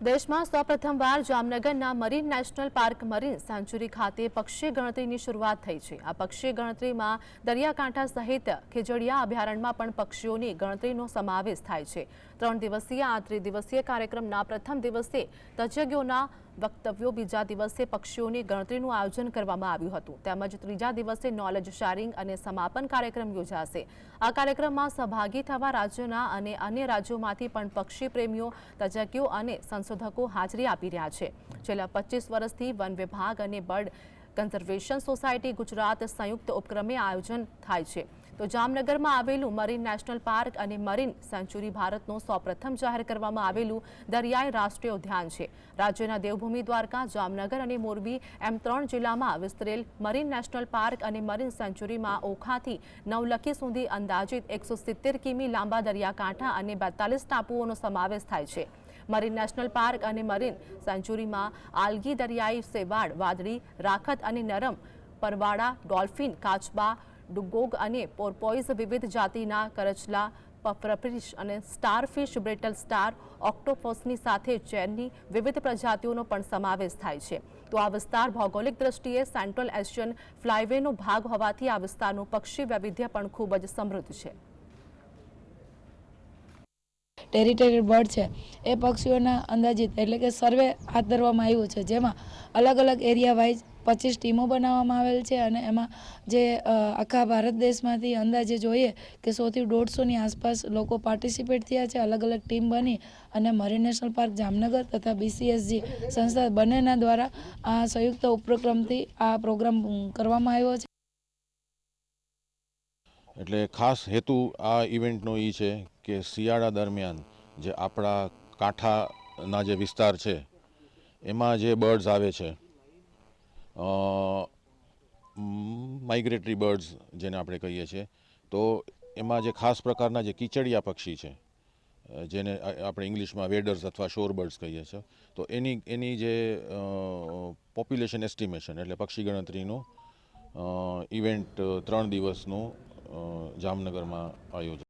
દેશમાં સૌપ્રથમવાર જામનગરના marine national park marine sanctuary ખાતે પક્ષી ગણતરીની શરૂઆત થઈ છે। આ પક્ષી ગણતરીમાં દરિયાકાંઠા સહિત ખીજડીયા અભયારણ્યમાં પણ પક્ષીઓની ગણતરીનો સમાવેશ થાય છે। 3 દિવસીય આ ત્રિદિવસીય કાર્યક્રમના પ્રથમ દિવસે તજજ્ઞોના વક્તવ્યો, બીજા દિવસે પક્ષીઓની ગણતરીનું આયોજન કરવામાં આવ્યું હતું, તેમજ ત્રીજા દિવસે નોલેજ શેરિંગ અને સમાપન કાર્યક્રમ યોજાશે। આ કાર્યક્રમમાં સહભાગી થવા રાજ્યના અને અન્ય રાજ્યોમાંથી પણ પક્ષી પ્રેમીઓ, તજજ્ઞો અને સંશોધકો હાજરી આપી રહ્યા છે। છેલ્લા 25 વર્ષથી વન વિભાગ અને બર્ડ કન્ઝર્વેશન સોસાયટી ગુજરાત સંયુક્ત ઉપક્રમે આયોજન થાય છે। તો જામનગરમાં આવેલું મરીન નેશનલ પાર્ક અને મરીન સેન્ચ્યુરી ભારતનું સૌપ્રથમ જાહેર કરવામાં આવેલું દરિયાઈ રાષ્ટ્રીય ઉદ્યાન છે। રાજ્યના દેવભૂમિ દ્વારકા, જામનગર અને મોરબી એમ 3 જિલ્લામાં વિસ્તરેલ મરીન નેશનલ પાર્ક અને મરીન સેન્ચ્યુરીમાં ઓખાથી નવલખી સુધી અંદાજિત 170 કિમી લાંબા દરિયાકાંઠા અને 42 ટાપુઓનો સમાવેશ થાય છે। મરીન નેશનલ પાર્ક અને મરીન સેન્ચ્યુરીમાં આલ્ગી, દરિયાઈ શેવાળ, વાદળી, રાખત અને નરમ પરવાળા, ડોલ્ફિન, કાચબા, ડુગોગ અને પોર્પોઇઝ, વિવિધ જાતિના કરચલા, પફરફિશ અને સ્ટારફિશ, બ્રેટલ સ્ટાર, ઓક્ટોપસની સાથે ચેરની વિવિધ પ્રજાતિઓનો પણ સમાવેશ થાય છે। તો આ વિસ્તાર ભૌગોલિક દ્રષ્ટિએ સેન્ટ્રલ એશિયન ફ્લાયવેનો ભાગ હોવાથી આ વિસ્તારનું પક્ષી વૈવિધ્ય પણ ખૂબ જ સમૃદ્ધ છે। ટેરિટરી બર્ડ છે એ પક્ષીઓના અંદાજિત એટલે કે સર્વે હાથ ધરવામાં આવ્યું છે, જેમાં અલગ અલગ એરિયા વાઇઝ 25 ટીમો બનાવવામાં આવેલ છે અને એમાં જે આખા ભારત દેશમાંથી અંદાજે જોઈએ કે 100 થી 150ની આસપાસ લોકો પાર્ટિસિપેટ થયા છે। અલગ અલગ ટીમ બની અને મરીન નેશનલ પાર્ક જામનગર તથા BCSG સંસ્થા બંનેના દ્વારા આ સંયુક્ત ઉપક્રમથી આ પ્રોગ્રામ કરવામાં આવ્યો છે। એટલે ખાસ હેતુ આ ઇવેન્ટનો એ છે કે શિયાળા દરમિયાન જે આપણા કાંઠાના જે વિસ્તાર છે એમાં જે બર્ડ્સ આવે છે, માઇગ્રેટરી બર્ડ્સ જેને આપણે કહીએ છીએ, તો એમાં જે ખાસ પ્રકારના જે કીચડિયા પક્ષી છે, જેને આપણે ઇંગ્લિશમાં વેડર્સ અથવા શોર બર્ડ્સ કહીએ છીએ, તો એની જે પોપ્યુલેશન એસ્ટિમેશન એટલે પક્ષી ગણતરીનું ઇવેન્ટ 3 દિવસનું જામનગરમાં આયોજન